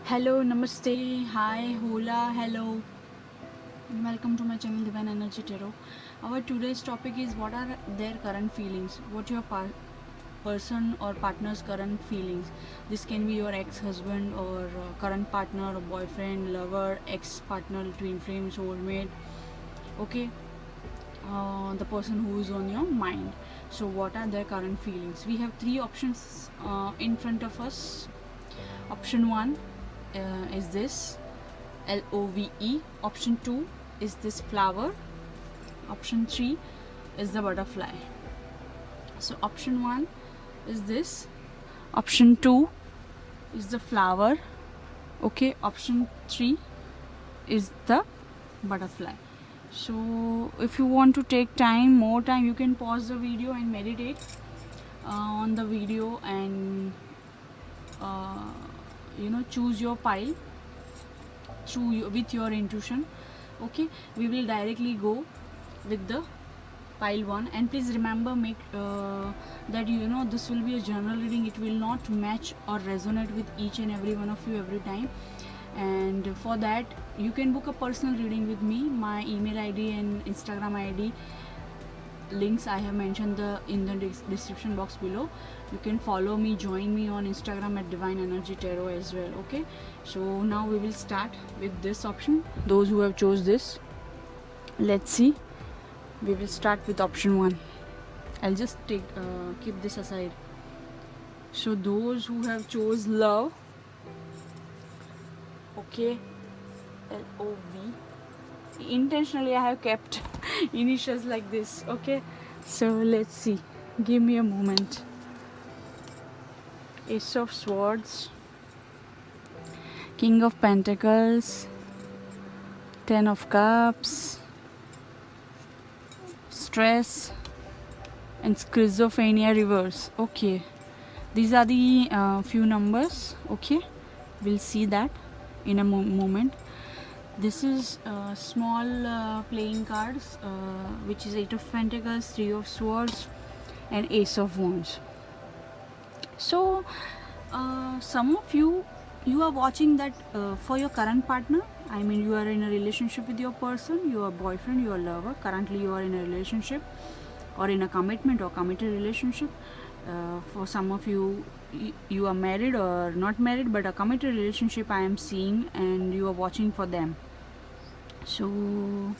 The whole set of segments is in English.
Hello, namaste, hi, hola, hello. Welcome to my channel Divine Energy Tarot. Our today's topic is what are their current feelings? What your person or partner's current feelings? This can be your ex-husband or current partner or boyfriend, lover, ex-partner, twin flame, soulmate. Okay, the person who is on your mind. So, what are their current feelings? We have three options in front of us. Option one is this LOVE. Option 2 is this flower. Option 3 is the butterfly. So option 1 is this. Option 2 is the flower. Okay, option 3 is the butterfly. So if you want to take more time, you can pause the video and meditate on the video and uh, choose your pile with your intuition. Okay, we will directly go with the pile 1, and please remember, make that this will be a general reading. It will not match or resonate with each and every one of you every time, and for that you can book a personal reading with me. My email ID and Instagram ID links I have mentioned in the description box below. You can follow me, join me on Instagram at Divine Energy Tarot as well. Okay, so now we will start with this option. Those who have chose this, let's see. We will start with option 1. I'll just keep this aside. So those who have chose love, okay, LOV. Intentionally I have kept initials like this. Okay, so let's see. Give me a moment. Ace of Swords, King of Pentacles, Ten of Cups, Stress, and Schizophrenia reverse. Okay, these are the few numbers. Okay, we'll see that in a moment. This is small playing cards, which is Eight of Pentacles, Three of Swords, and Ace of Wands. So some of you are watching that for your current partner. I mean, you are in a relationship with your person, your boyfriend, your lover. Currently you are in a relationship or in a commitment or committed relationship. For some of you, you are married or not married, but a committed relationship I am seeing, and you are watching for them. So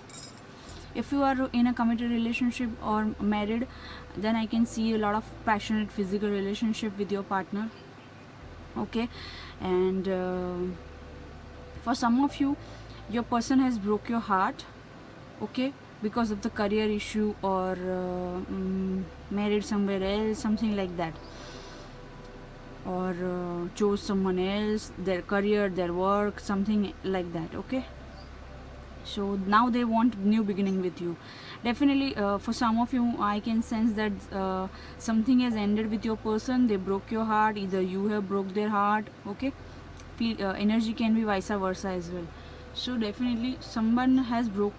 if you are in a committed relationship or married, then I can see a lot of passionate physical relationship with your partner. Okay, and for some of you, your person has broke your heart, okay, because of the career issue or married somewhere else, something like that, or chose someone else, their career, their work, something like that. Okay, so now they want new beginning with you. Definitely for some of you, I can sense that something has ended with your person. They broke your heart, either you have broke their heart. Okay, energy can be vice versa as well. So definitely someone has broke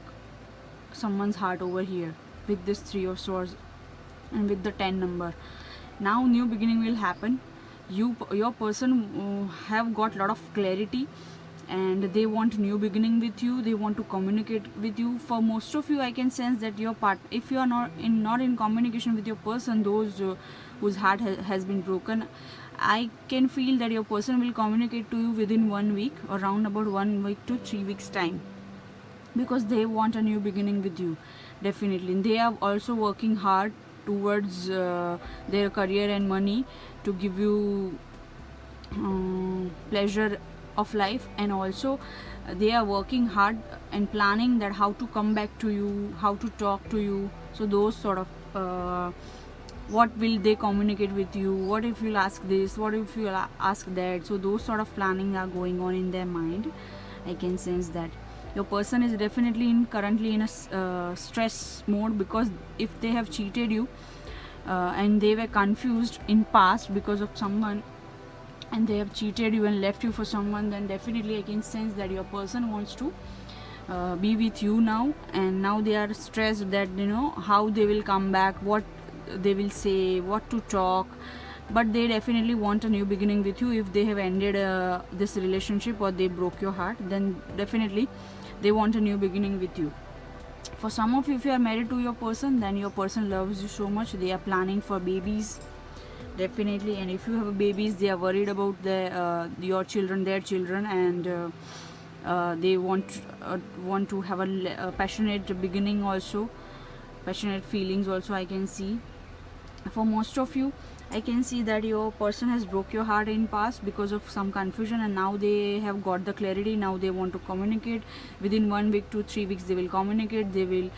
someone's heart over here with this Three of Swords and with the 10 number. Now new beginning will happen. Your person have got lot of clarity, and they want new beginning with you. They want to communicate with you. For most of you, I can sense that your part, if you are not in communication with your person, those whose heart has been broken, I can feel that your person will communicate to you within 1 week, or around about 1 week to 3 weeks time, because they want a new beginning with you. Definitely, and they are also working hard towards their career and money to give you pleasure of life, and also they are working hard and planning that how to come back to you, how to talk to you. So those sort of what will they communicate with you, what if you'll ask this, what if you'll ask that. So those sort of planning are going on in their mind. I can sense that your person is definitely currently in a stress mode, because if they have cheated you and they were confused in past because of someone, and they have cheated you and left you for someone, then definitely I can sense that your person wants to be with you now, and now they are stressed that how they will come back, what they will say, what to talk, but they definitely want a new beginning with you. If they have ended this relationship or they broke your heart, then definitely they want a new beginning with you. For some of you, if you are married to your person, then your person loves you so much, they are planning for babies definitely. And if you have babies, they are worried about your children, their children, and they want to have a passionate beginning also, passionate feelings also, I can see. For most of you, I can see that your person has broke your heart in past because of some confusion, and now they have got the clarity. Now they want to communicate. Within 1 week to 3 weeks they will communicate. They will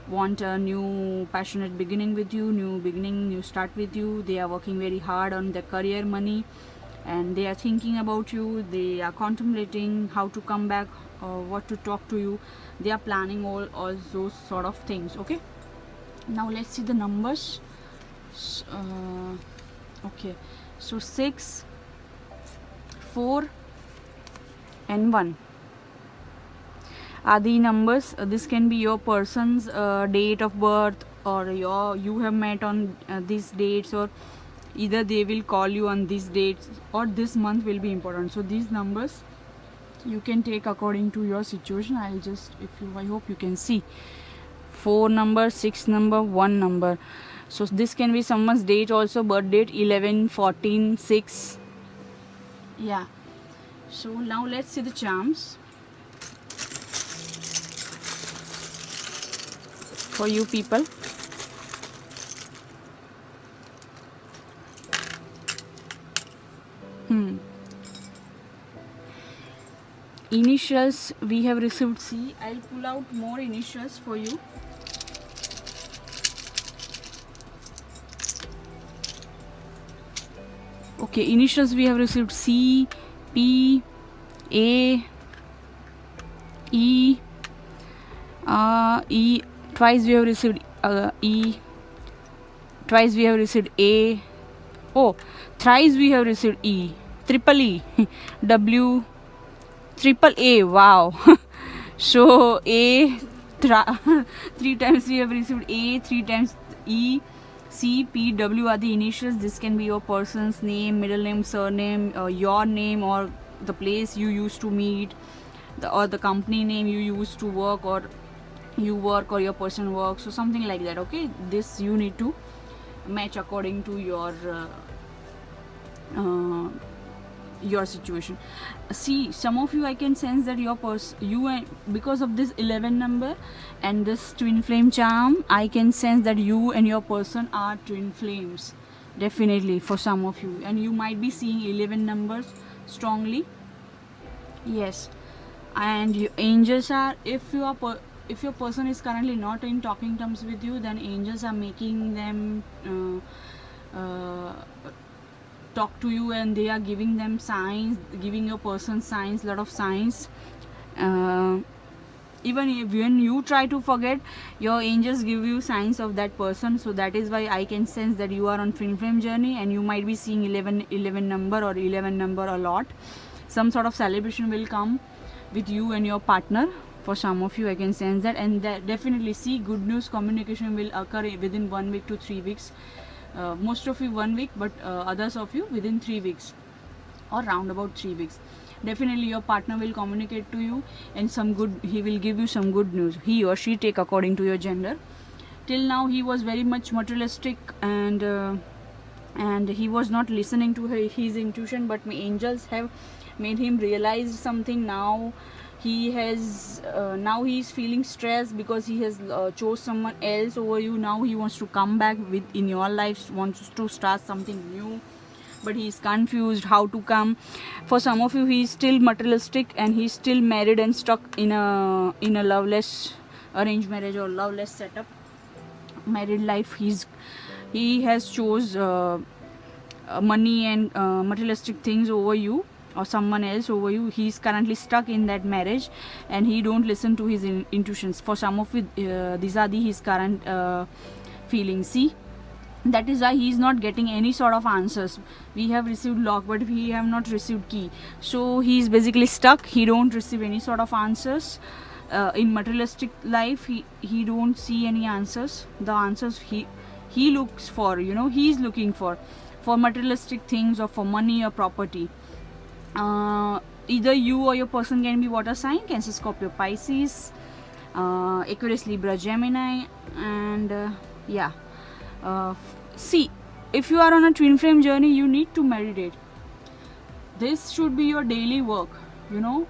want a new passionate beginning with you, new beginning, new start with you. They are working very hard on their career, money, and they are thinking about you. They are contemplating how to come back, what to talk to you. They are planning all those sort of things. Okay, now let's see the numbers. Okay, so 6, 4 and 1 are the numbers. This can be your person's date of birth, or you have met on these dates, or either they will call you on these dates, or this month will be important. So these numbers you can take according to your situation. I hope you can see 4 number, 6 number, 1 number. So this can be someone's date also, birth date 11, 14, 6. Yeah. So now let's see the charms for you people. Initials we have received C. I'll pull out more initials for you. Okay, initials we have received C, P, A, E, E. Twice we have received E. Twice we have received A. Oh, thrice we have received E. Triple E, W, triple A. Wow. So A, 3 times we have received A, 3 times E. C, P, W are the initials. This can be your person's name, middle name, surname, your name, or the place you used to meet, or the company name you used to work, or you work, or your person works, so something like that. Okay, this you need to match according to your situation. See, some of you, I can sense that because of this 11 number and this twin flame charm, I can sense that you and your person are twin flames, definitely, for some of you. And you might be seeing 11 numbers strongly. Yes. And angels are, if your person is currently not in talking terms with you, then angels are making them talk to you, and they are giving them signs, giving your person signs, lot of signs. Even when you try to forget, your angels give you signs of that person. So that is why I can sense that you are on twin flame journey, and you might be seeing 11 number, or 11 number a lot. Some sort of celebration will come with you and your partner. For some of you, I can sense that. And that definitely, see, good news communication will occur within 1 week to 3 weeks. Most of you 1 week, but others of you within 3 weeks, or round about 3 weeks. Definitely your partner will communicate to you, and he will give you some good news. He or she, take according to your gender. Till now he was very much materialistic, and he was not listening to his intuition, but my angels have made him realize something. Now he is feeling stressed because he has chose someone else over you. Now he wants to come back in your life, wants to start something new, but he is confused how to come. For some of you, he is still materialistic, and he is still married and stuck in a loveless arranged marriage or loveless setup, married life. He has chose money and materialistic things over you, or someone else over you. He is currently stuck in that marriage, and he don't listen to his intuitions. For some of you, these are his current feelings. See, that is why he is not getting any sort of answers. We have received lock, but we have not received key. So he is basically stuck. He don't receive any sort of answers. In materialistic life, he don't see any answers. The answers he looks for, he is looking for. for materialistic things or for money or property. Either you or your person can be water sign: Cancer, Scorpio, Pisces, Aquarius, Libra, Gemini, and yeah. See, if you are on a twin flame journey, you need to meditate. This should be your daily work, you know.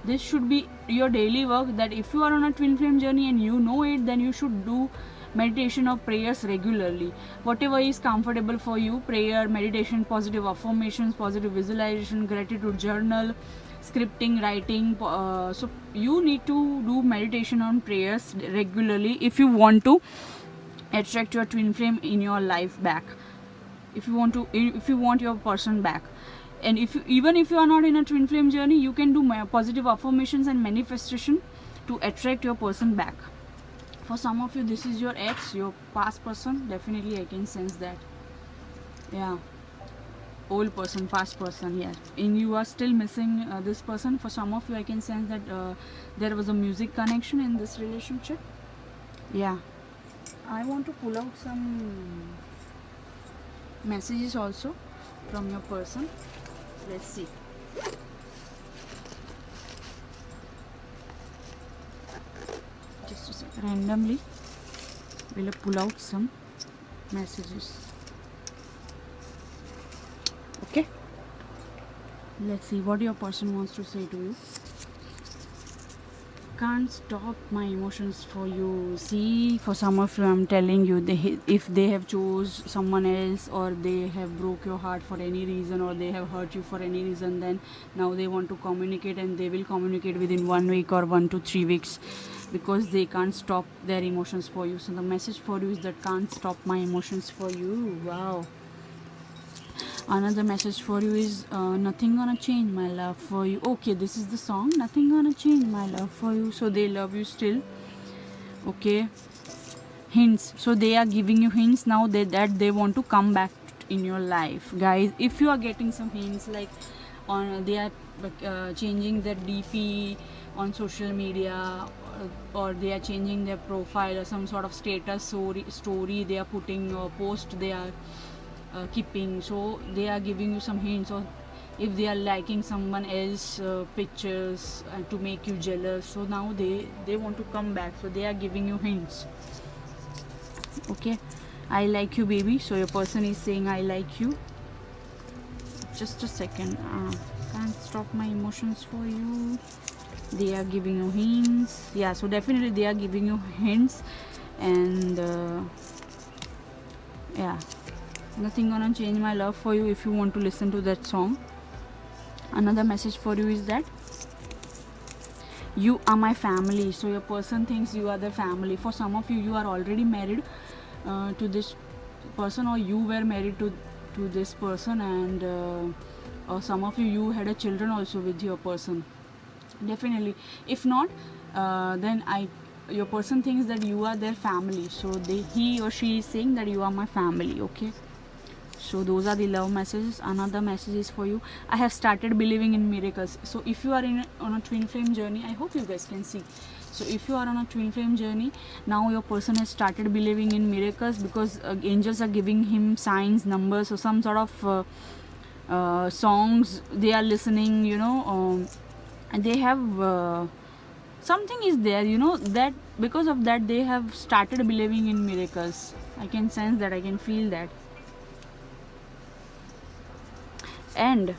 This should be your daily work, that if you are on a twin flame journey and you know it, then you should do meditation or prayers regularly. Whatever is comfortable for you: prayer, meditation, positive affirmations, positive visualization, gratitude journal, scripting, writing. So you need to do meditation on prayers regularly if you want to attract your twin flame in your life back. If you want your person back. And even if you are not in a twin flame journey, you can do positive affirmations and manifestation to attract your person back. For some of you, this is your ex, your past person. Definitely I can sense that. Yeah, old person, past person. Yeah, and you are still missing this person. For some of you, I can sense that there was a music connection in this relationship. Yeah, I want to pull out some messages also from your person. Let's see. Just a second. Randomly, we'll pull out some messages. Okay. Let's see what your person wants to say to you. Can't stop my emotions for you. See, for some of you, I'm telling you, if they have chose someone else, or they have broke your heart for any reason, or they have hurt you for any reason, then now they want to communicate, and they will communicate within 1 week or 1 to 3 weeks, because they can't stop their emotions for you. So the message for you is that can't stop my emotions for you. Wow. Another message for you is nothing gonna change my love for you. Okay, this is the song, nothing gonna change my love for you. So they love you still. Okay, hints. So they are giving you hints now that they want to come back in your life. Guys, if you are getting some hints, like they are changing their DP on social media, or they are changing their profile, or some sort of status story they are putting, or post they are keeping. So they are giving you some hints. Or if they are liking someone else pictures to make you jealous, so now they want to come back. So they are giving you hints. Okay, I like you, baby. So your person is saying I like you. Just a second. Can't stop my emotions for you. They are giving you hints. Yeah, so definitely they are giving you hints. And yeah, nothing gonna change my love for you, if you want to listen to that song. Another message for you is that you are my family. So your person thinks you are their family. For some of you, you are already married to this person, or you were married to this person, and or some of you had a children also with your person. Definitely, if not, then your person thinks that you are their family. So he or she is saying that you are my family. Okay, so those are the love messages. Another message is for you: I have started believing in miracles. So if you are on a twin flame journey, I hope you guys can see. So if you are on a twin flame journey, now your person has started believing in miracles, because angels are giving him signs, numbers, or some sort of songs they are listening, and they have something is there, that because of that they have started believing in miracles. I can sense that, I can feel that. And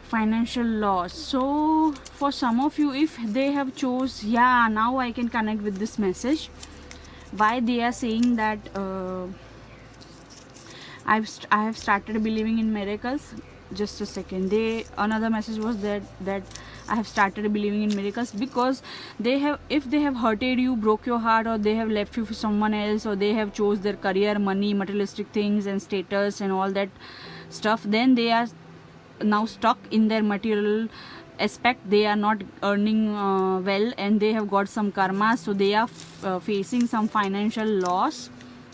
financial loss. So for some of you, if they have chose, now I can connect with this message. Why they are saying that I have started believing in miracles. Just a second. Another message was that I have started believing in miracles, because if they have hurted you, broke your heart, or they have left you for someone else, or they have chose their career, money, materialistic things, and status, and all that stuff, then they are now stuck in their material aspect. They are not earning well, and they have got some karma. So they are facing some financial loss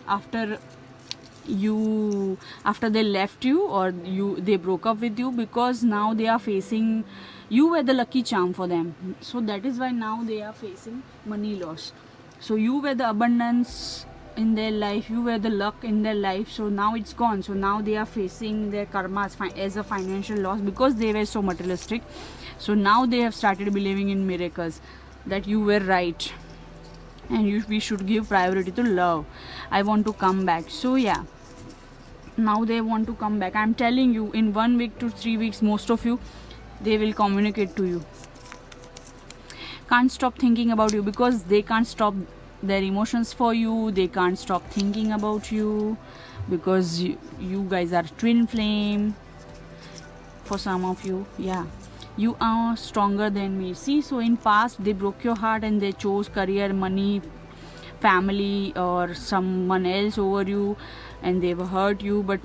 after they left you, or they broke up with you, because now they are facing, you were the lucky charm for them. So that is why now they are facing money loss. So you were the abundance in their life, you were the luck in their life, so now it's gone. So now they are facing their karmas as a financial loss because they were so materialistic. So now they have started believing in miracles, that you were right, and we should give priority to love. I want to come back. So yeah, now they want to come back. I'm telling you, in 1 week to 3 weeks, most of you, they will communicate to you. Can't stop thinking about you because they can't stop their emotions for you. They can't stop thinking about you because you guys are twin flame. For some of you, yeah, you are stronger than me. See, so in past they broke your heart and they chose career, money, family, or someone else over you, and they've hurt you. But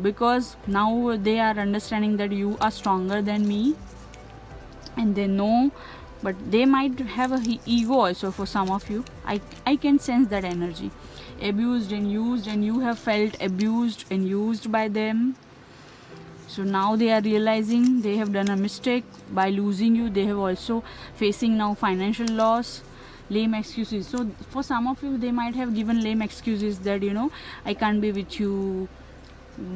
because now they are understanding that you are stronger than me, and they know. But they might have a ego also. For some of you, I can sense that energy, abused and used, and you have felt abused and used by them. So now they are realizing they have done a mistake by losing you. They have also facing now financial loss, lame excuses. So for some of you, they might have given lame excuses that, I can't be with you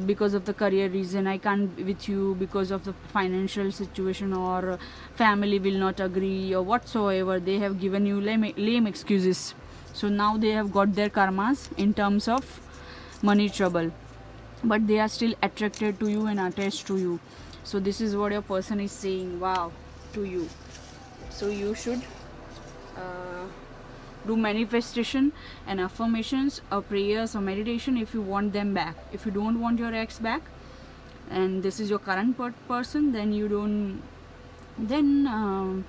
because of the career reason, I can't be with you because of the financial situation, or family will not agree, or whatsoever. They have given you lame excuses. So now they have got their karmas in terms of money trouble, but they are still attracted to you and attached to you. So this is what your person is saying, wow, to you. So you should do manifestation and affirmations or prayers or meditation if you want them back. If you don't want your ex back, and this is your current person, then you don't, then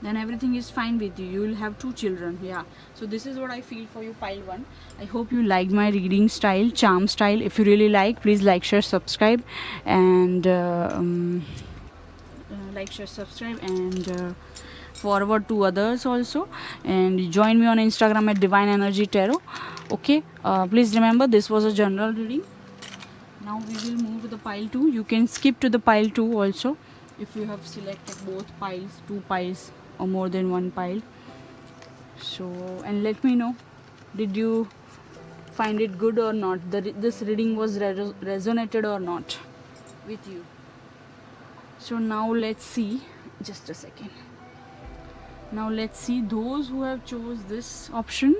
everything is fine with you. You will have 2 children. Yeah, so this is what I feel for you, pile 1. I hope you liked my reading style, charm style. If you really like, please like, share, subscribe, and forward to others also, and join me on Instagram at Divine Energy Tarot. Okay, please remember, this was a general reading. Now we will move to the pile 2. You can skip to the pile 2 also if you have selected both piles, 2 piles, or more than 1 pile. So, and let me know, did you find it good or not? This reading was resonated or not with you? So now let's see, just a second. Now let's see those who have chose this option,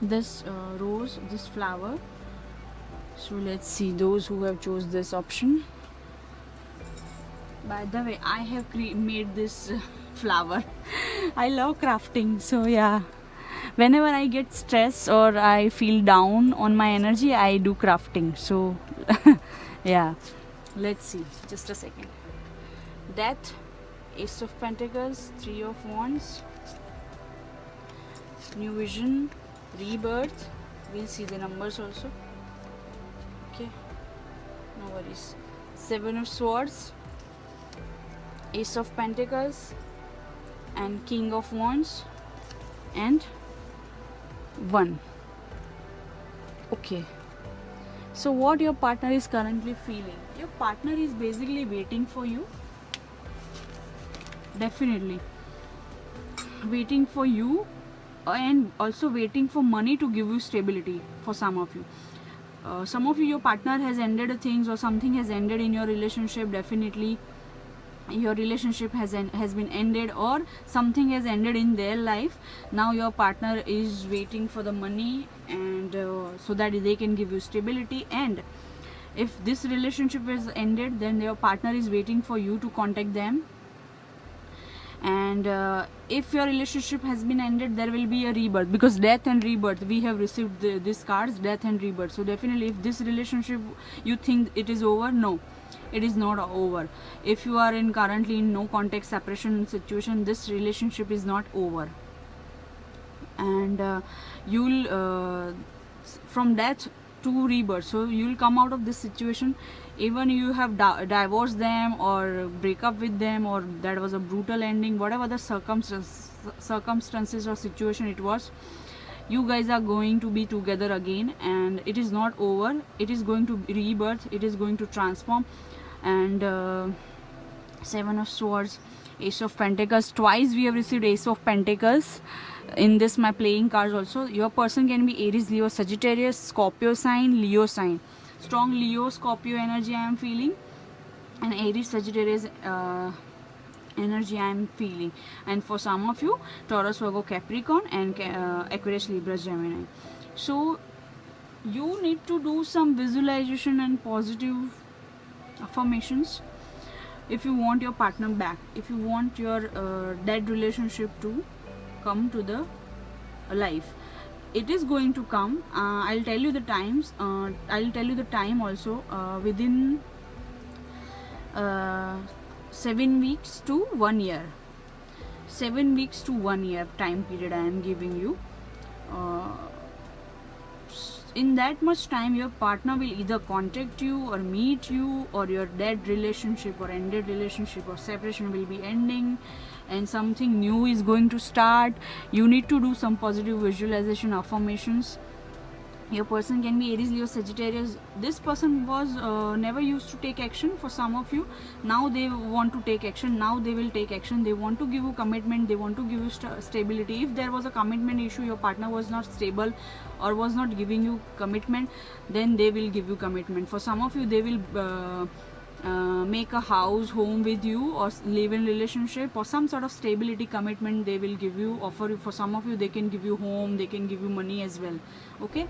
this rose, this flower. So let's see those who have chose this option. By the way, I have made this flower. I love crafting, so yeah, whenever I get stressed or I feel down on my energy, I do crafting. So yeah, let's see, just a second. Death, Ace of Pentacles, 3 of Wands, New Vision, Rebirth. We'll see the numbers also. Okay, no worries. 7 of Swords, Ace of Pentacles, and King of Wands, and 1. Okay, so what your partner is currently feeling? Your partner is basically waiting for you. Definitely waiting for you, and also waiting for money to give you stability. For some of you, your partner has ended things, or something has ended in your relationship. Definitely your relationship has been ended, or something has ended in their life. Now your partner is waiting for the money, and so that they can give you stability. And if this relationship is ended, then your partner is waiting for you to contact them. And if your relationship has been ended, there will be a rebirth, because death and rebirth, we have received these cards, death and rebirth. So definitely, if this relationship you think it is over, no, it is not over. If you are currently in no contact separation situation, this relationship is not over. And you'll from death to rebirth, so you'll come out of this situation. Even you have divorced them, or break up with them, or that was a brutal ending, whatever the circumstances or situation it was, you guys are going to be together again, and it is not over. It is going to rebirth, it is going to transform. And 7 of Swords, Ace of Pentacles, twice we have received Ace of Pentacles. in this my playing cards also. Your person can be Aries, Leo, Sagittarius, Scorpio sign, Leo sign. Strong Leo, Scorpio energy I am feeling, and Aries, Sagittarius energy I am feeling. And for some of you, Taurus, Virgo, Capricorn, and Aquarius, Libra, Gemini. So you need to do some visualization and positive affirmations if you want your partner back, if you want your dead relationship to come to the life. It is going to come. I'll tell you the times. I'll tell you the time also. Within 7 weeks to 1 year. 7 weeks to 1 year time period I am giving you. In that much time, your partner will either contact you or meet you, or your dead relationship or ended relationship or separation will be ending, and something new is going to start. You need to do some positive visualization affirmations. Your person can be Aries, Leo, Sagittarius. This person was never used to take action. For some of you, now they want to take action. Now they will take action. They want to give you commitment. They want to give you stability. If there was a commitment issue, your partner was not stable or was not giving you commitment, then they will give you commitment. For some of you, they will make a house, home with you, or live in relationship, or some sort of stability commitment they will give you, offer you. For some of you, they can give you home, they can give you money as well. Okay,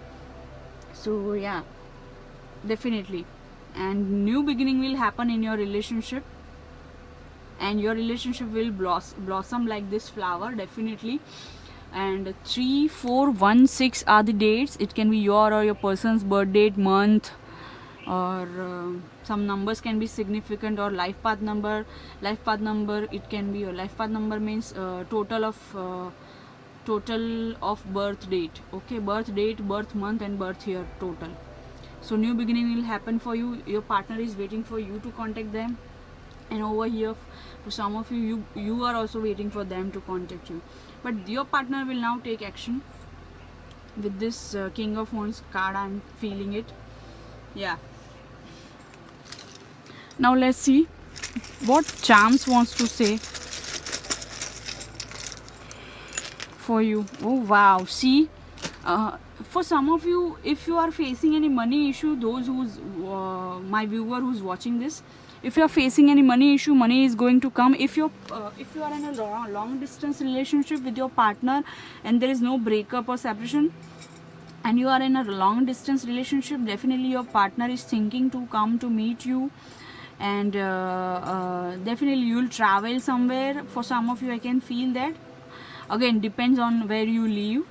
so yeah, definitely. And new beginning will happen in your relationship, and your relationship will blossom like this flower, definitely. And 3, 4, 1, 6 are the dates. It can be your or your person's birth date, month, or some numbers can be significant, or life path number. Life path number, it can be your life path number means total of birth date. Okay, birth date, birth month, and birth year total. So new beginning will happen for you. Your partner is waiting for you to contact them, and over here for some of you, you are also waiting for them to contact you. But your partner will now take action with this King of Wands card. I'm feeling it. Yeah. Now let's see what Charms wants to say for you. Oh wow, see, for some of you, if you are facing any money issue, those who's my viewer who's watching this, if you are facing any money issue, money is going to come. If you are in a long distance relationship with your partner and there is no breakup or separation, and you are in a long distance relationship, definitely your partner is thinking to come to meet you, and definitely you will travel somewhere. For some of you, I can feel that. Again, depends on where you live.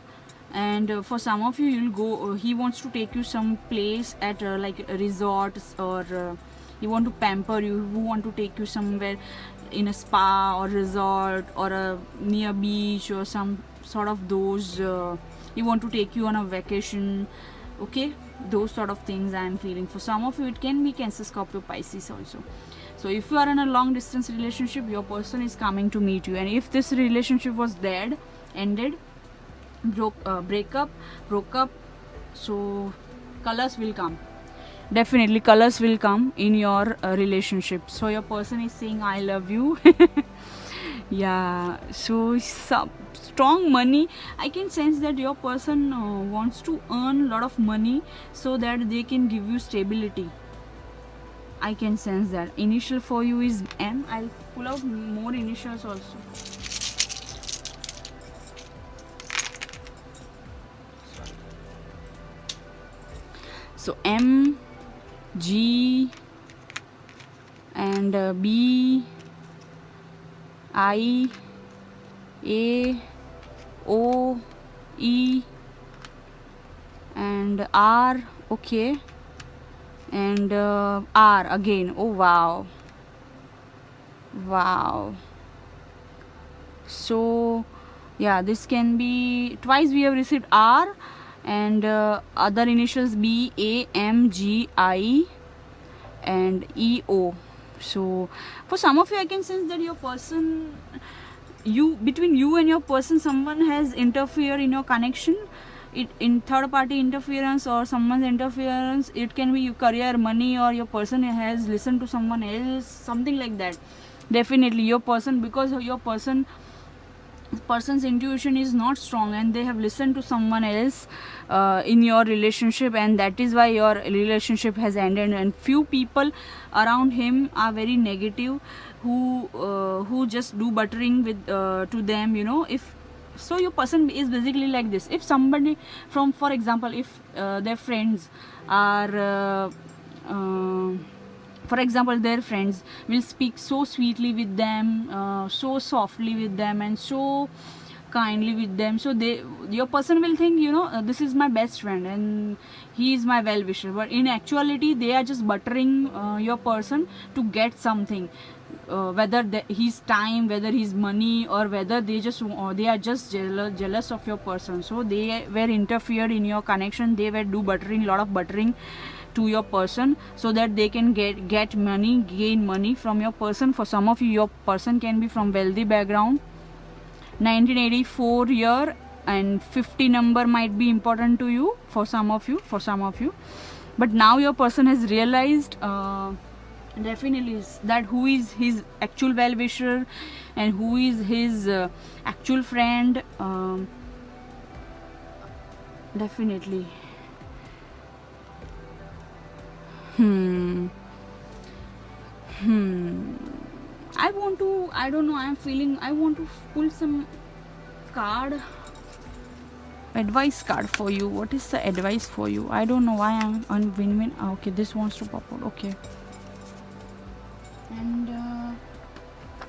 And for some of you, you'll go, he wants to take you some place at like resorts, or he want to pamper you, who want to take you somewhere in a spa or resort, or a near beach, or some sort of those. He want to take you on a vacation. Okay, those sort of things I am feeling. For some of you, it can be Cancer, Scorpio, Pisces also. So if you are in a long distance relationship, your person is coming to meet you. And if this relationship was dead, ended, broke up, so colors will come. Definitely colors will come in your relationship. So your person is saying I love you. Yeah, so some strong money. I can sense that your person wants to earn a lot of money so that they can give you stability. I can sense that. Initial for you is M. I'll pull out more initials also. So M, G, and B, I, A, O, E, and R. Okay, and R again. Oh wow. So yeah, this can be twice we have received R, and other initials B, A, M, G, I, and E, O. So for some of you, I can sense that your person, between you and your person, someone has interfered in your connection. It in third party interference or someone's interference. It can be your career, money, or your person has listened to someone else, something like that. Definitely your person, because your person person's intuition is not strong and they have listened to someone else in your relationship, and that is why your relationship has ended. And few people around him are very negative, who just do buttering with to them, you know. If so, your person is basically like this. If somebody from, for example, if their friends are for example, their friends will speak so sweetly with them, so softly with them, and so kindly with them, so your person will think, you know, this is my best friend and he is my well wisher. But in actuality they are just buttering your person to get something, whether his time, whether his money, or whether they are just jealous of your person. So they were interfered in your connection, they were do buttering, lot of buttering to your person, so that they can get money, gain money from your person. For some of you, your person can be from wealthy background, 1984 year, and 50 number might be important to you for some of you, but now your person has realized definitely that who is his actual well wisher and who is his actual friend. Definitely. I don't know, I'm feeling I want to pull some card, advice card for you. What is the advice for you? I don't know why I'm on win-win. Okay, this wants to pop out. Okay, and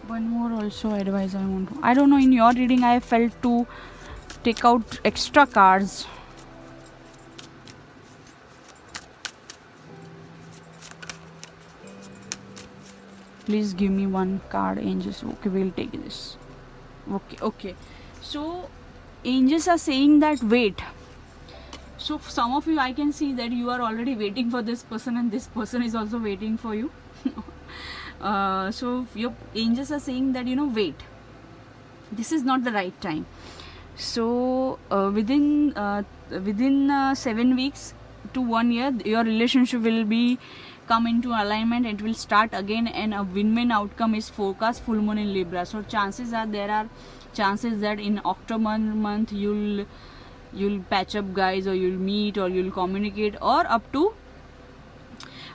one more also advice I want to. I don't know, in your reading I felt to take out extra cards. Please give me one card, angels. Okay, we'll take this. Okay. So angels are saying that wait. So for some of you, I can see that you are already waiting for this person and this person is also waiting for you. So your angels are saying that, you know, wait, this is not the right time. So within 7 weeks to 1 year, your relationship will be come into alignment. It will start again, and a win-win outcome is forecast. Full moon in Libra. So there are chances that in October month you'll patch up, guys, or you'll meet, or you'll communicate, or up to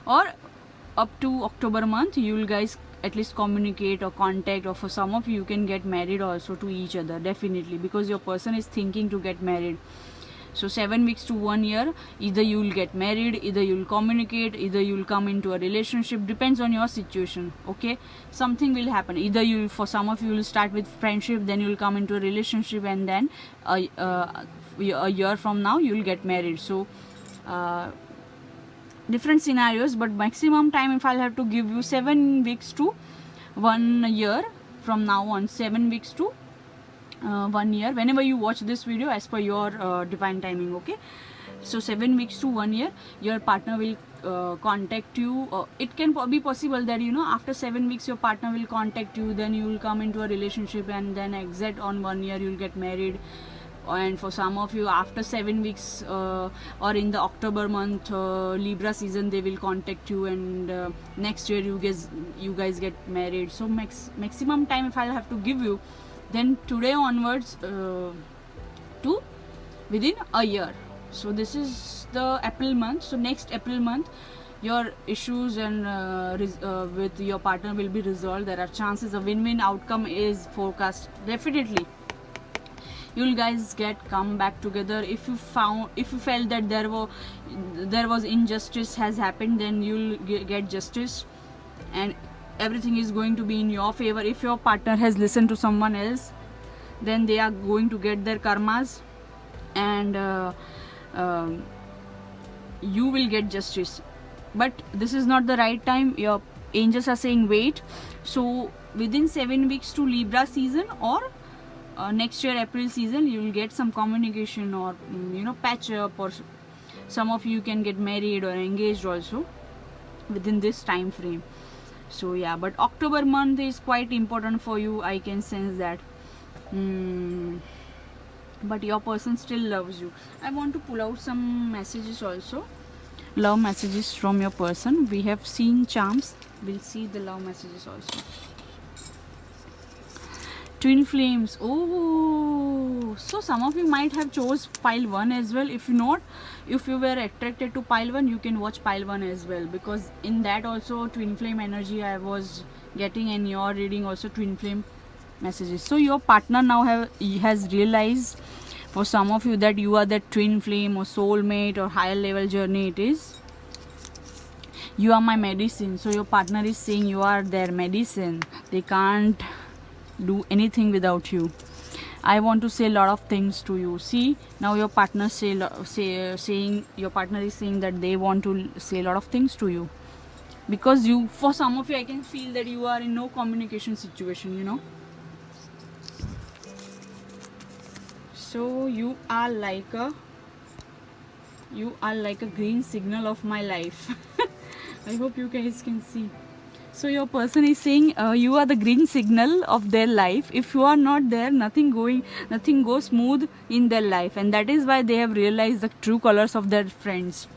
October month you'll guys at least communicate or contact, or for some of you can get married also to each other, definitely, because your person is thinking to get married. So 7 weeks to 1 year, either you'll get married, either you'll communicate, either you'll come into a relationship, depends on your situation. Okay, something will happen. Either you, for some of you, will start with friendship, then you'll come into a relationship, and then a year from now you'll get married. So different scenarios, but maximum time, if I'll have to give you, 7 weeks to 1 year from now on. 7 weeks to 1 year, whenever you watch this video, as per your divine timing. Okay, so 7 weeks to 1 year, your partner will contact you. It can be possible that, you know, after 7 weeks your partner will contact you, then you will come into a relationship, and then exit on 1 year you'll get married. And for some of you, after 7 weeks or in the October month, Libra season, they will contact you, and next year you guys get married. So maximum time, if I'll have to give you, then today onwards to within a year. So this is the April month. So next April month, your issues and with your partner will be resolved. There are chances a win-win outcome is forecast. Definitely you'll guys come back together. If you felt that there was injustice has happened, then you'll get justice, and everything is going to be in your favor. If your partner has listened to someone else, then they are going to get their karmas, and you will get justice. But this is not the right time. Your angels are saying wait. So within 7 weeks to Libra season, or next year April season, you will get some communication, or patch up, or some of you can get married or engaged also within this time frame. So yeah, but October month is quite important for you, I can sense that. But your person still loves you. I want to pull out some messages also, love messages from your person. We have seen charms, we'll see the love messages also. Twin flames. Oh, so some of you might have chose pile 1 as well. If not, if you were attracted to pile 1, you can watch pile 1 as well, because in that also twin flame energy I was getting, and your reading also twin flame messages. So your partner now has realized, for some of you, that you are that twin flame or soulmate or higher level journey. It is, you are my medicine. So your partner is saying you are their medicine. They can't do anything without you. I want to say a lot of things to you. See, now your partner saying your partner is saying that they want to say a lot of things to you, because you, for some of you, I can feel that you are in no communication situation, you know. So you are like a green signal of my life. I hope you guys can see. So your person is saying you are the green signal of their life. If you are not there, nothing goes smooth in their life, and that is why they have realized the true colors of their friends,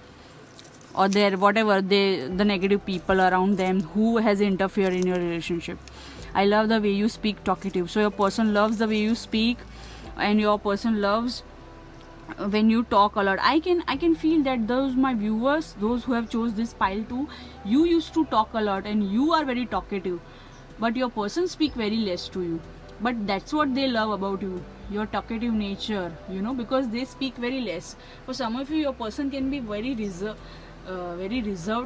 or their whatever, the negative people around them who has interfered in your relationship. I love the way you speak talkative. So your person loves the way you speak, and your person loves when you talk a lot. I can feel that those my viewers, those who have chose this pile 2, you used to talk a lot and you are very talkative, but your person speak very less to you. But that's what they love about you, your talkative nature, you know, because they speak very less. For some of you, your person can be very reserved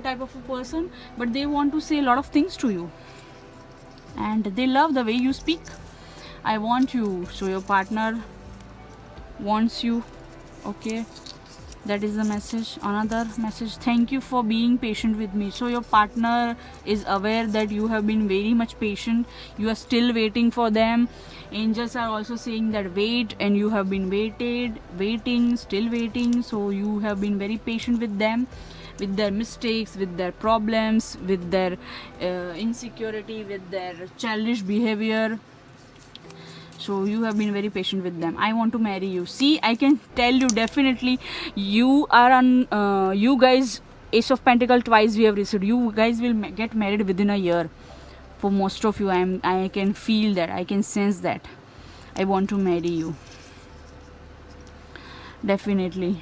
type of a person, but they want to say a lot of things to you, and they love the way you speak. I want you. So your partner wants you. Okay, that is the message. Another message: thank you for being patient with me. So your partner is aware that you have been very much patient. You are still waiting for them. Angels are also saying that wait, and you have been still waiting. So you have been very patient with them, with their mistakes, with their problems, with their insecurity, with their childish behavior. So you have been very patient with them. I want to marry you. See, I can tell you definitely you are on you guys, Ace of Pentacles twice we have received. You guys will get married within a year. For most of you, I can feel that. I can sense that. I want to marry you. Definitely.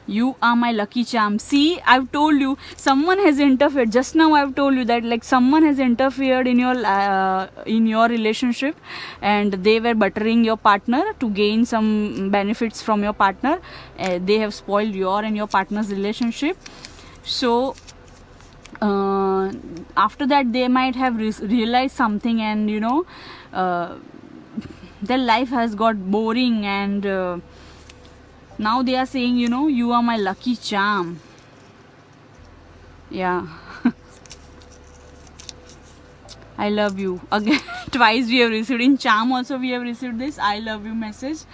You are my lucky charm. See, I've told you, someone has interfered. Just now I've told you that, like, someone has interfered in your relationship, and they were buttering your partner to gain some benefits from your partner. They have spoiled your and your partner's relationship. So after that, they might have realized something, and you know, their life has got boring, and now they are saying, you know, you are my lucky charm. Yeah. I love you. Again, twice we have received. In charm also we have received this I love you message,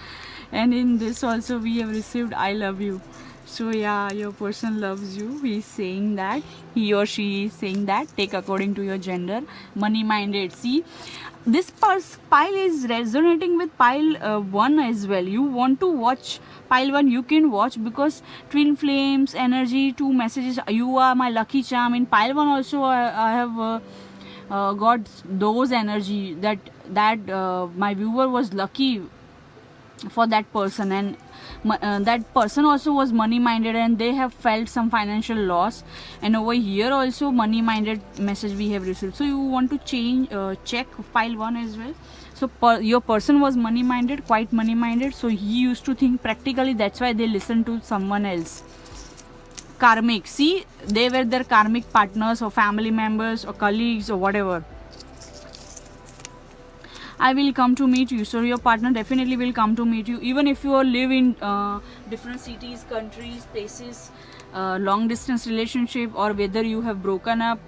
and in this also we have received I love you. So yeah, your person loves you. He is saying that, he or she is saying that. Take according to your gender. Money minded. See, this pile is resonating with pile 1 as well. You want to watch pile 1, you can watch, because twin flames energy, 2 messages, you are my lucky charm. In pile 1 also I have got those energy that my viewer was lucky for that person, and that person also was money minded, and they have felt some financial loss. And over here also money minded message we have received. So you want to check pile 1 as well. So your person was money minded, quite money minded. So he used to think practically. That's why they listened to someone else. Karmic. See, they were their karmic partners or family members or colleagues or whatever. I will come to meet you. So your partner definitely will come to meet you, even if you live in different cities, countries, places, long distance relationship, or whether you have broken up,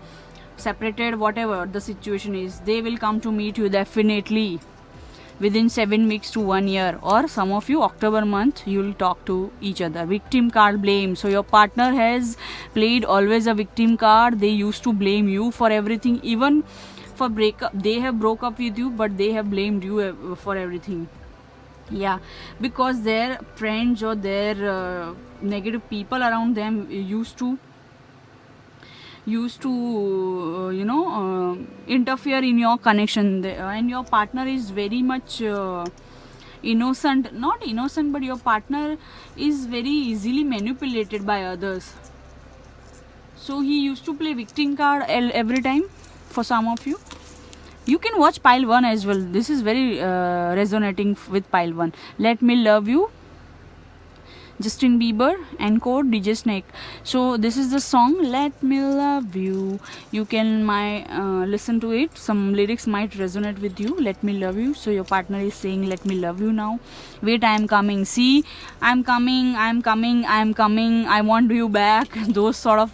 separated, whatever the situation is, they will come to meet you definitely within 7 weeks to 1 year. Or some of you, October month, you will talk to each other. Victim card, blame. So your partner has played always a victim card. They used to blame you for everything, even for breakup. They have broke up with you, but they have blamed you for everything. Yeah, because their friends or their negative people around them used to used to interfere in your connection, and your partner is very much innocent, not innocent, but your partner is very easily manipulated by others. So he used to play victim card every time. For some of you, you can watch pile 1 as well. This is very resonating with pile 1. Let Me Love You, Justin Bieber, and code DJ Snake. So this is the song Let Me Love You. You can listen to it. Some lyrics might resonate with you. Let me love you. So your partner is saying let me love you now. Wait, I am coming. See, I'm coming, I'm coming, I'm coming. I want you back. Those sort of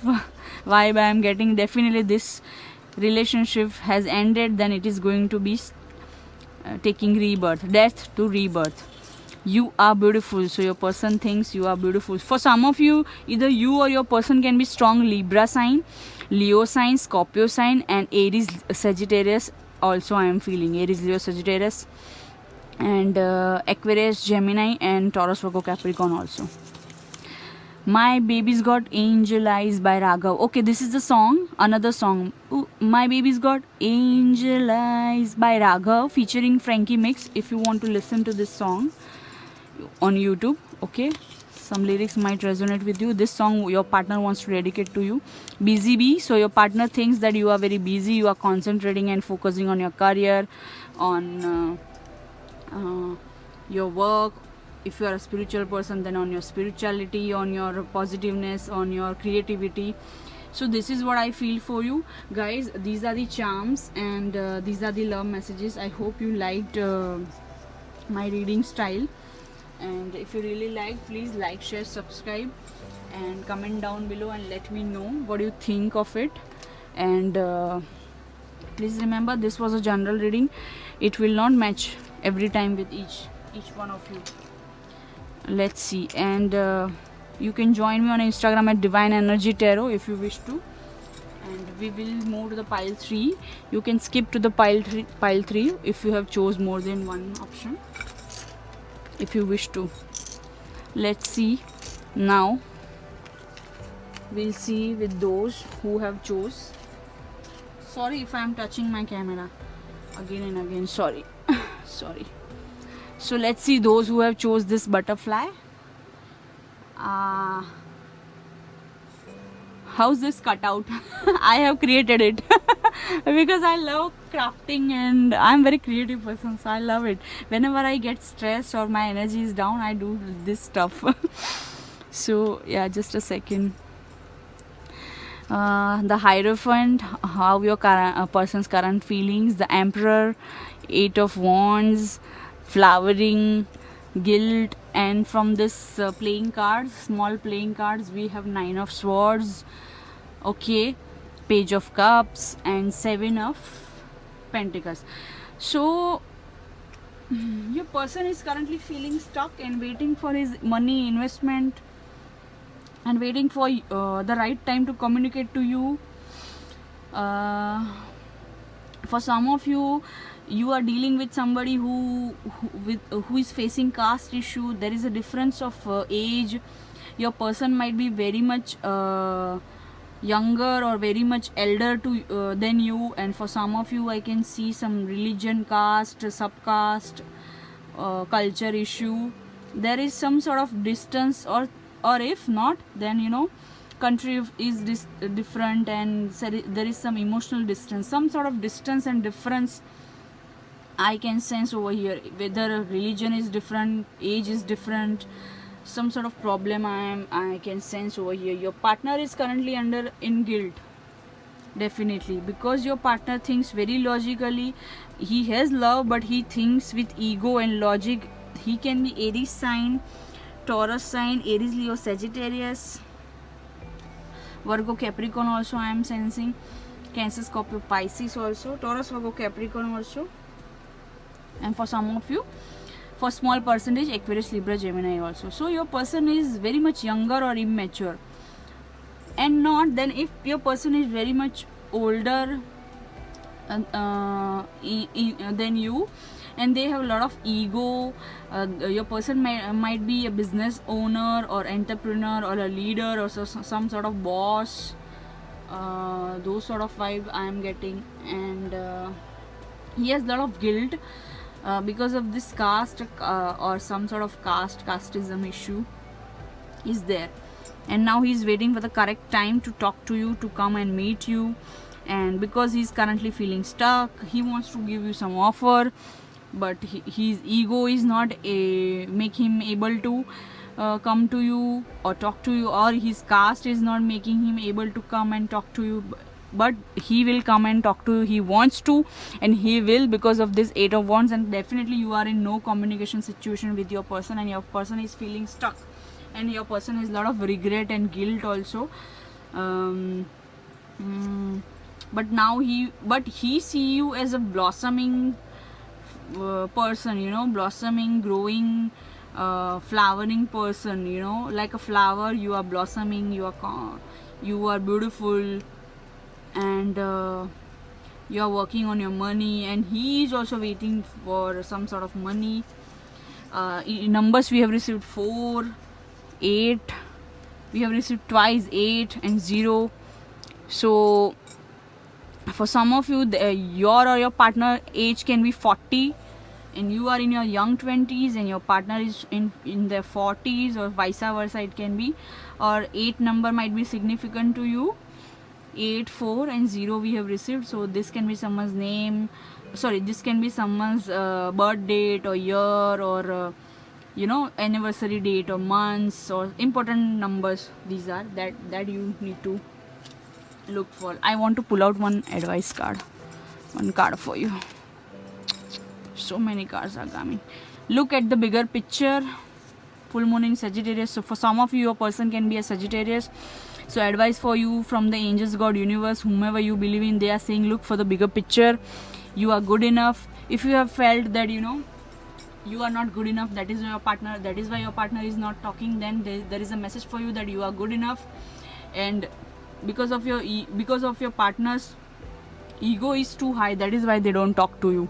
vibe I am getting. Definitely this relationship has ended, then it is going to be taking rebirth, death to rebirth. You are beautiful. So your person thinks you are beautiful. For some of you, either you or your person can be strong Libra sign, Leo sign, Scorpio sign, and Aries, Sagittarius. Also I am feeling Aries, Leo, Sagittarius, and Aquarius, Gemini, and Taurus, Virgo, Capricorn also. My Baby's Got Angel Eyes by Raghav. Okay, this is the song, another song. Ooh, My Baby's Got Angel Eyes by Raghav featuring Frankie Mix. If you want to listen to this song on YouTube, okay, some lyrics might resonate with you. This song your partner wants to dedicate to you. Busy Bee. So your partner thinks that you are very busy, you are concentrating and focusing on your career, on your work. If you are a spiritual person, then on your spirituality, on your positiveness, on your creativity. So this is what I feel for you guys. These are the charms, and these are the love messages. I hope you liked my reading style, and if you really like, please like, share, subscribe, and comment down below and let me know what you think of it. And please remember, this was a general reading. It will not match every time with each one of you. Let's see. And you can join me on Instagram at Divine Energy Tarot if you wish to. And we will move to the pile 3. You can skip to the pile 3 if you have chose more than one option, if you wish to. Let's see. Now we'll see with those who have chose. Sorry if I am touching my camera again and again. Sorry. Sorry. So let's see those who have chose this butterfly. How's this cut out? I have created it because I love crafting and I'm very creative person, so I love it. Whenever I get stressed or my energy is down, I do this stuff. So yeah, just a second. The Hierophant, how your person's current feelings. The Emperor, 8 of Wands, Flowering, Guilt, and from this playing cards, small playing cards, we have 9 of Swords, okay, Page of Cups, and 7 of Pentacles. So your person is currently feeling stuck and waiting for his money investment and waiting for the right time to communicate to you. For some of you, you are dealing with somebody who is facing caste issue. There is a difference of age. Your person might be very much younger or very much elder to than you, and for some of you I can see some religion, caste, subcaste, culture issue. There is some sort of distance, or if not, then country is different, and there is some emotional distance, some sort of distance and difference I can sense over here. Whether religion is different, age is different, some sort of problem I can sense over here. Your partner is currently in guilt, definitely, because your partner thinks very logically. He has love, but he thinks with ego and logic. He can be Aries sign, Taurus sign, Aries, Leo, Sagittarius, Virgo, Capricorn also I am sensing, Cancer, Scorpio, Pisces also, Taurus, Virgo, Capricorn also, and for some of you, for small percentage, Aquarius, Libra, Gemini also. So your person is very much younger or immature, and not then if your person is very much older than you, and they have a lot of ego. Your person might be a business owner or entrepreneur or a leader or some sort of boss, those sort of vibe I am getting. And he has a lot of guilt because of this caste or some sort of casteism issue is there. And now he's waiting for the correct time to talk to you, to come and meet you. And because he's currently feeling stuck, he wants to give you some offer, but his ego is not make him able to come to you or talk to you, or his caste is not making him able to come and talk to you. But he will come and talk to you, he wants to, and he will, because of this 8 of Wands. And definitely you are in no communication situation with your person, and your person is feeling stuck, and your person has a lot of regret and guilt also. But now he see you as a blossoming person, you know, blossoming, growing, flowering person, you know, like a flower. You are blossoming, you are beautiful, and you are working on your money, and he is also waiting for some sort of money. In numbers we have received 4, 8, we have received twice 8 and 0. So for some of you, your partner age can be 40, and you are in your young 20s, and your partner is in their 40s, or vice versa it can be. Or 8 number might be significant to you. 8, 4 and 0 we have received. So this can be someone's name, this can be someone's birth date or year, or you know, anniversary date or months, or important numbers. These are that you need to look for. I want to pull out one advice card, one card for you. So many cards are coming. Look at the bigger picture. Full moon in Sagittarius. So for some of you, your person can be a Sagittarius. So advice for you from the angels, God, universe, whomever you believe in, they are saying look for the bigger picture. You are good enough. If you have felt that, you know, you are not good enough, that is your partner, that is why your partner is not talking, then there is a message for you that you are good enough. And because of your partner's ego is too high, that is why they don't talk to you.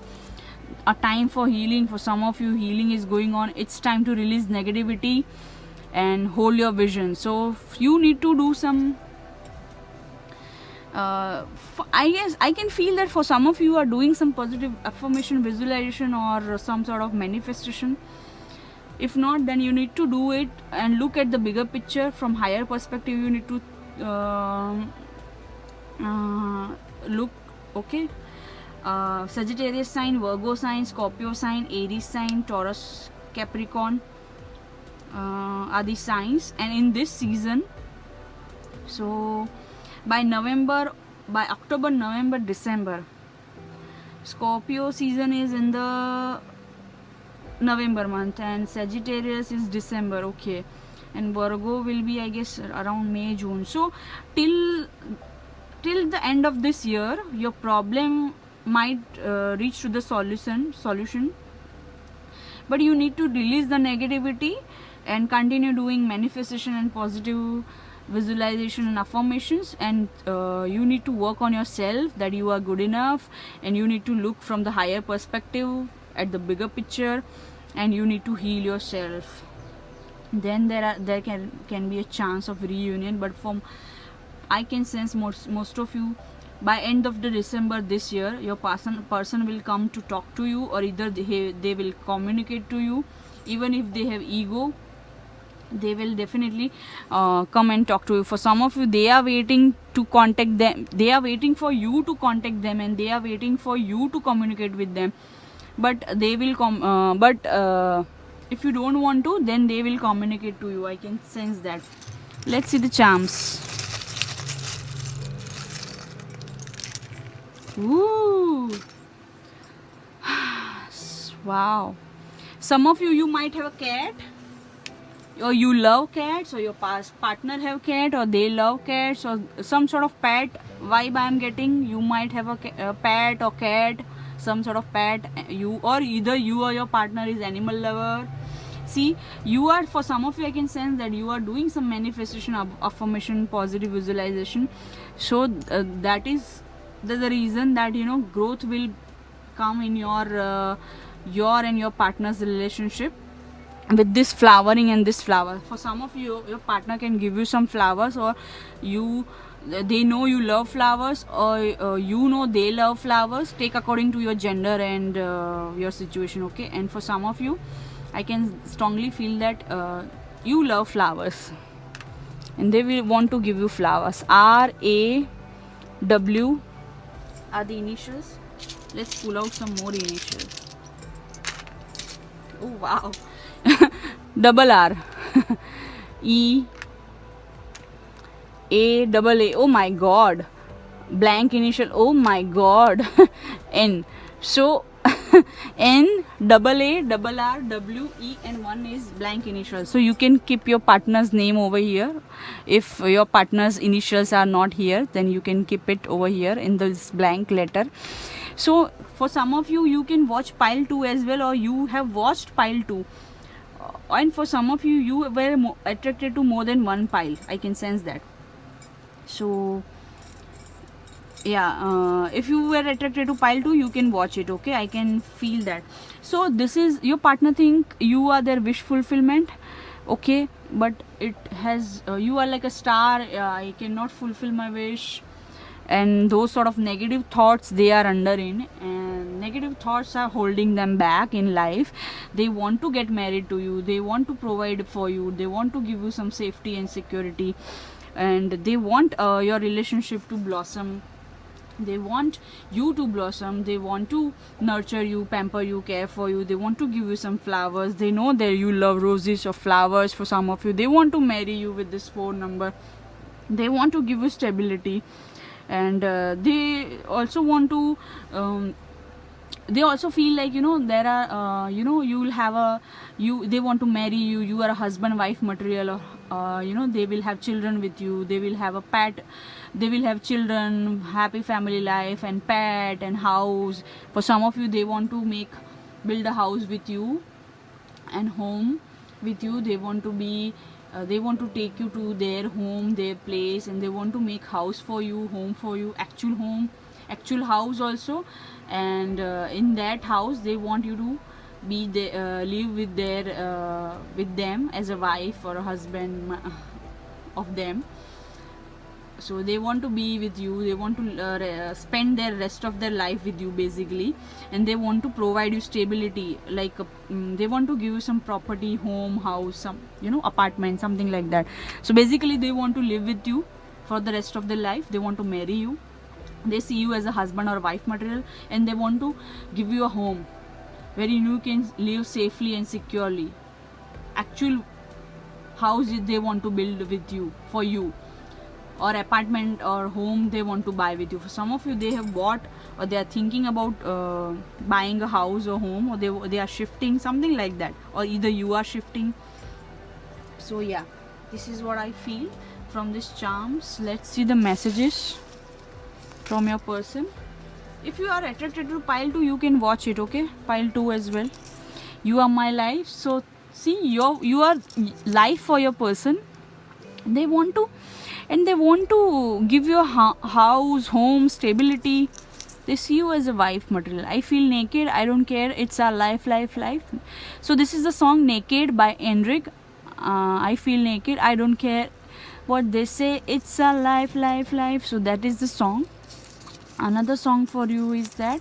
A time for healing. For some of you, healing is going on. It's time to release negativity and hold your vision. So you need to do some I guess I can feel that for some of you are doing some positive affirmation, visualization, or some sort of manifestation. If not, then you need to do it and look at the bigger picture from higher perspective. You need to look, okay. Sagittarius sign, Virgo sign, Scorpio sign, Aries sign, Taurus, Capricorn are the signs. And in this season, so by October, November, December, Scorpio season is in the November month, and Sagittarius is December, okay, and Virgo will be, I guess, around May, June. So till the end of this year, your problem might reach to the solution, but you need to release the negativity and continue doing manifestation and positive visualization and affirmations. And you need to work on yourself, that you are good enough, and you need to look from the higher perspective at the bigger picture, and you need to heal yourself. Then there can be a chance of reunion. But from I can sense most of you, by end of the December this year, your person will come to talk to you, or either they will communicate to you. Even if they have ego, they will definitely come and talk to you. For some of you, they are waiting to contact them, they are waiting for you to contact them, and they are waiting for you to communicate with them. But they will come, if you don't want to, then they will communicate to you. I can sense that. Let's see the charms. Ooh. Wow. Some of you might have a cat, or you love cats, or your partner have cat, or they love cats, or some sort of pet vibe I am getting. You might have a pet or cat, some sort of pet. Or either you or your partner is animal lover. See, you are, for some of you, I can sense that you are doing some manifestation, affirmation, positive visualization. So that is the reason that, you know, growth will come in your and your partner's relationship with this flowering and this flower. For some of you, your partner can give you some flowers, or you they know you love flowers, or you know they love flowers. Take according to your gender and your situation, okay? And for some of you, I can strongly feel that you love flowers and they will want to give you flowers. R-A-W are the initials. Let's pull out some more initials. Oh wow. Double R. E A double A. Oh my god. Blank initial. Oh my god. N. So N double A double R W E and one is blank initial. So you can keep your partner's name over here. If your partner's initials are not here, then you can keep it over here in this blank letter. So for some of you, you can watch pile 2 as well, or you have watched pile 2. And for some of you, you were attracted to more than one pile. I can sense that. So yeah, if you were attracted to pile 2, you can watch it, okay? I can feel that. So this is your partner think you are their wish fulfillment, okay? But it has you are like a star. I cannot fulfill my wish, and those sort of negative thoughts they are under in, and negative thoughts are holding them back in life. They want to get married to you, they want to provide for you, they want to give you some safety and security, and they want your relationship to blossom. They want you to blossom. They want to nurture you, pamper you, care for you. They want to give you some flowers. They know that you love roses or flowers. For some of you, they want to marry you with this 4 number. They want to give you stability, and they also want to they also feel like, you know, there are you know, you will have a they want to marry you. You are a husband wife material, or you know, they will have children with you. They will have a pet, they will have children, happy family life and pet and house. For some of you, they want to build a house with you and home with you. They want to be they want to take you to their home, their place, and they want to make house for you, home for you, actual home, actual house also. And in that house, they want you to be there, live with with them as a wife or a husband of them. So they want to be with you. They want to spend their rest of their life with you, basically. And they want to provide you stability, like they want to give you some property, home, house, some, you know, apartment, something like that. So basically, they want to live with you for the rest of their life. They want to marry you. They see you as a husband or wife material, and they want to give you a home where you can live safely and securely. Actual house they want to build with you, for you, or apartment or home they want to buy with you. For some of you, they have bought, or they are thinking about buying a house or home, or they are shifting, something like that, or either you are shifting. So yeah, this is what I feel from these charms. Let's see the messages from your person. If you are attracted to pile 2, you can watch it, okay? Pile 2 as well. You are my life. So see, you are life for your person. They want to, and they want to give you a house, home, stability. They see you as a wife material. I feel naked, I don't care, it's our life, life, life. So this is the song Naked by Enric. I feel naked, I don't care what they say, it's our life, life, life. So that is the song. Another song for you is that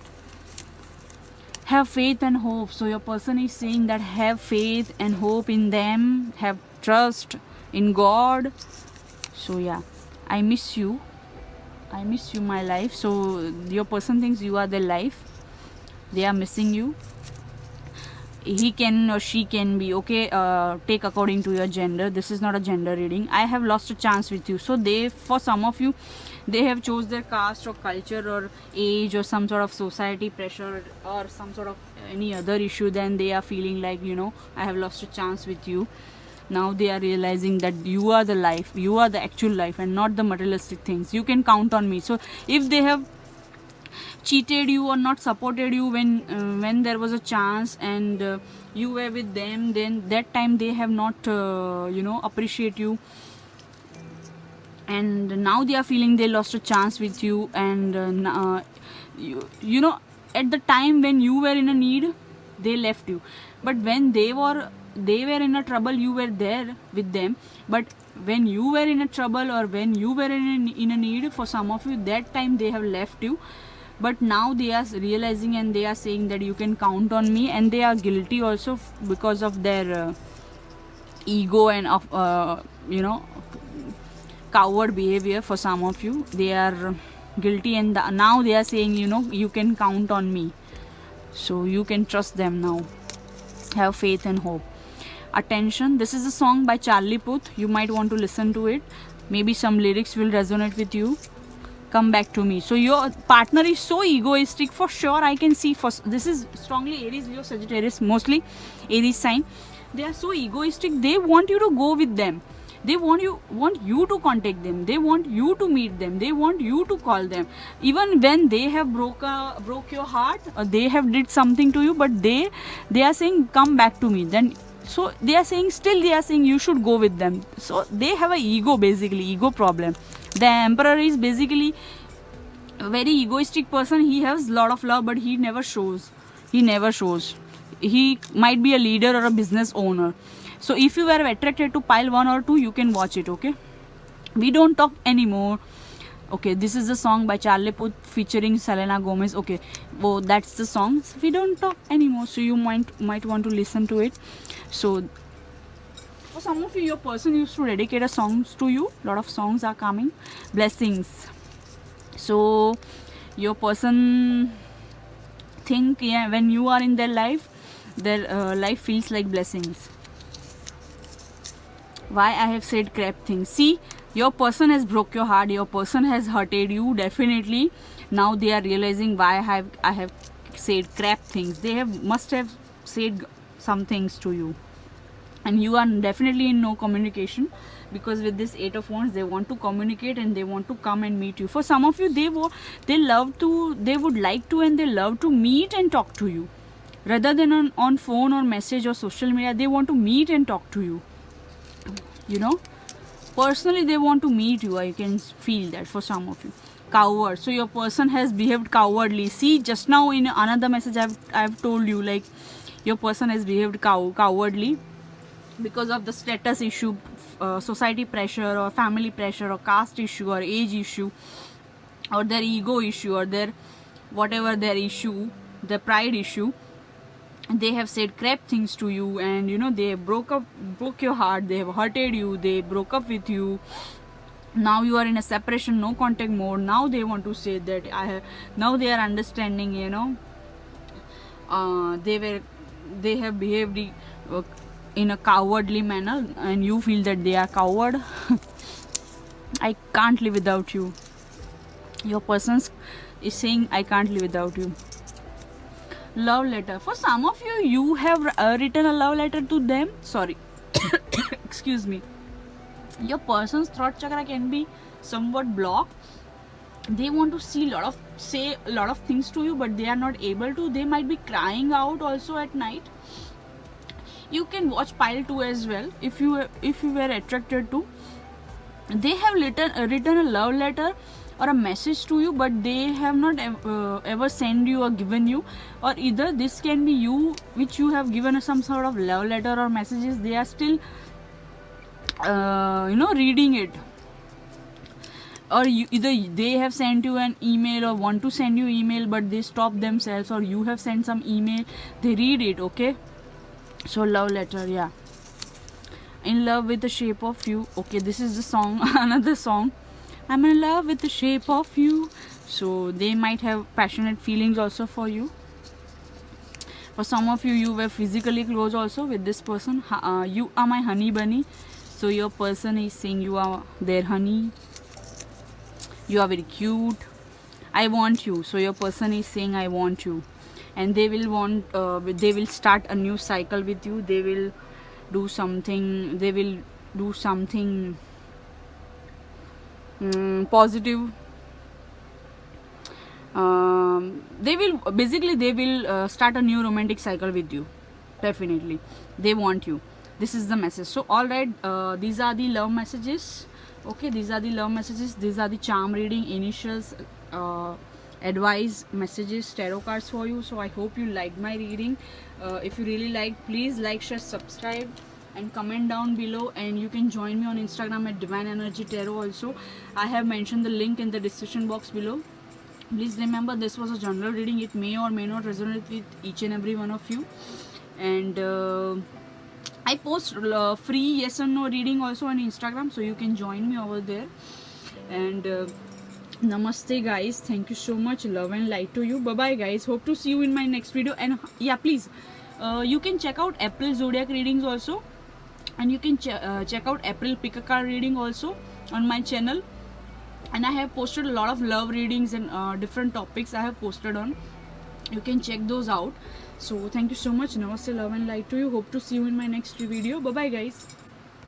have faith and hope. So your person is saying that have faith and hope in them, have trust in God. So yeah, I miss you, my life. So your person thinks you are their life. They are missing you. He can or she can be, okay? Take according to your gender. This is not a gender reading. I have lost a chance with you. So they, for some of you, they have chose their caste or culture or age or some sort of society pressure or some sort of any other issue. Then they are feeling like, you know, I have lost a chance with you. Now they are realizing that you are the life, you are the actual life, and not the materialistic things. You can count on me. So if they have cheated you or not supported you when there was a chance, and you were with them, then that time they have not you know, appreciate you, and now they are feeling they lost a chance with you. And you know, at the time when you were in a need, they left you. But when they were they were in a trouble, you were there with them, but when you were in a trouble or when you were in a need, for some of you that time they have left you, but now they are realizing and they are saying that you can count on me, and they are guilty also because of their ego and of coward behavior. For some of you, they are guilty, and now they are saying, you can count on me, so you can trust them now. Have faith and hope. Attention, this is a song by Charlie Puth. You might want to listen to it. Maybe some lyrics will resonate with you. Come back to me. So your partner is so egoistic, for sure. I can see, this is strongly Aries, Leo, Sagittarius, mostly Aries sign. They are so egoistic. They want you to go with them. They want you to contact them. They want you to meet them. They want you to call them. Even when they have broke your heart, or they have did something to you, but they are saying, come back to me. Then so they are saying you should go with them. So they have a ego problem. The Emperor is basically a very egoistic person. He has a lot of love, but he never shows. He might be a leader or a business owner. So if you were attracted to pile 1 or 2, you can watch it. Okay, We Don't Talk Anymore. Okay, this is the song by Charlie Puth featuring Selena Gomez. Okay, well, that's the song. We Don't Talk Anymore. So you might want to listen to it. So for some of you, your person used to dedicate a songs to you. A lot of songs are coming. Blessings. So your person think, when you are in their life feels like blessings. Why I have said crap things? See, your person has broke your heart. Your person has hurted you. Definitely, now they are realizing why I have said crap things. They must have said some things to you, and you are definitely in no communication, because with this 8 of Wands, they want to communicate and they want to come and meet you. For some of you, they would like to, and they love to meet and talk to you, rather than on phone or message or social media. They want to meet and talk to you. Personally, they want to meet you. I can feel that for some of you. Coward. So your person has behaved cowardly. See, just now in another message I've told you, like, your person has behaved cowardly because of the status issue, society pressure, or family pressure, or caste issue, or age issue, or their ego issue, or their whatever their issue, their pride issue. They have said crap things to you, and they broke your heart. They have hurted you. They broke up with you. Now you are in a separation, no contact mode. Now they want to say that now they are understanding. They have behaved in a cowardly manner, and you feel that they are coward. I can't live without you. Your person is saying, I can't live without you. Love letter. For some of you, you have written a love letter to them. Sorry. Excuse me. Your person's throat chakra can be somewhat blocked. They want to say a lot of things to you, but they are not able to. They might be crying out also at night. You can watch pile 2 as well if you were attracted to. They have written a love letter or a message to you, but they have not ever sent you or given you. Or either this can be you, which you have given some sort of love letter or messages. They are still reading it, or either they have sent you an email or want to send you email, but they stop themselves, or you have sent some email, they read it. Okay, so love letter. Yeah, in love with the shape of you. Okay, this is the song. Another song, I'm in love with the shape of you. So they might have passionate feelings also for you. For some of you, you were physically close also with this person. You are my honey bunny. So your person is saying you are their honey. You are very cute. I want you. So your person is saying I want you, and they will start a new cycle with you. They will do something. Positive. They will start a new romantic cycle with you. Definitely, they want you. This is the message. So all right, these are the love messages. Okay, these are the love messages. These are the charm reading initials, advice messages, tarot cards for you. So I hope you liked my reading. If you really liked, please like, share, subscribe and comment down below, and you can join me on Instagram at Divine Energy Tarot also. I have mentioned the link in the description box below. Please remember, this was a general reading. It may or may not resonate with each and every one of you. And I post free yes or no reading also on Instagram, so you can join me over there. And namaste guys, thank you so much, love and light to you. Bye bye guys, hope to see you in my next video. And yeah, please you can check out April zodiac readings also, and you can check out April pick a card reading also on my channel. And I have posted a lot of love readings and different topics I have posted on. You can check those out. So thank you so much. Namaste, love and light to you. Hope to see you in my next video. Bye bye guys.